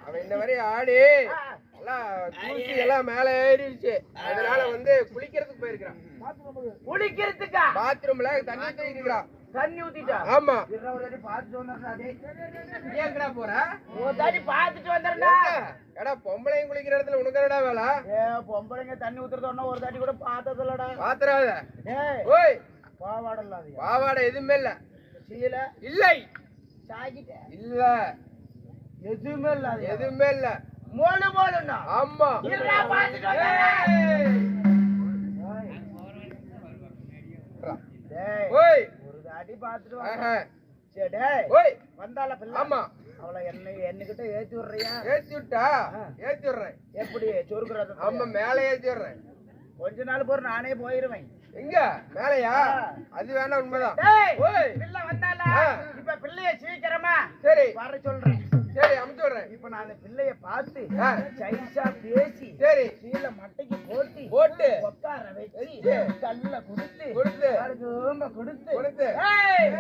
அவன் இந்த மாதிரி ஆடி எல்லாம் தூசி எல்லாம் மேல ஏறிடுச்சு. அதனால வந்து குளிக்கிறதுக்கு போயிருக்கான். குளிக்கிறதுக்கா? பாத்ரூம்ல தண்ணி ஊத்திக்கிறான். தண்ணி ஊத்திட்டா? ஆமா. ஒரு தாடி பாத்துட்டு வந்துடுறா. ஏங்கடா போற? ஒரு தாடி பாத்துட்டு வந்துடுறா. எடா பொம்பளையும் குளிக்கிற இடத்துல உனக்கு என்னடா வேலை? பொம்பளைங்க தண்ணி ஊத்துறதோன்னா ஒரு தாடி கூட பார்த்ததில்லடா. பாத்துறாத. ஓய் பாவாடை இல்லாத. பாவாடை எதுவுமே இல்ல. சீல இல்லை. சாக்கிட்ட இல்ல. எதுவுமே இல்ல. எதுவுமே இல்ல. மோளு மோளுன்னா. ஆமா. இருடா பாத்துட்டு வந்துடுறா. ஓய் ஒரு தாடி பாத்துட்டு வா. சரி ஓய் வந்தால பிள்ளை. ஆமா. அவளை என்னகிட்ட ஏத்தி விடுறியா? ஏத்தி விட்டா ஏத்தி விடுறேன். எப்படி சொருக்குறது? ஆமா மேல ஏத்தி விடுறேன். கொஞ்ச நாள் போற நானே போயிருவேன். எங்க மேலையா? அது வேணா உண்மைதான். ஓய் பிள்ளை வந்தால இப்ப பிள்ளைய சீக்கிரமா சரி வர சொல்றேன். சரி அமுச்சு விடுறேன். இப்ப நான் பிள்ளைய பார்த்து சைஸா பேசி சரி கீழ மட்டைக்கு போட்டு உட்கார வச்சு கல்ல கொடுத்து கொடுத்து கொடுத்து கொடுத்து ஏய்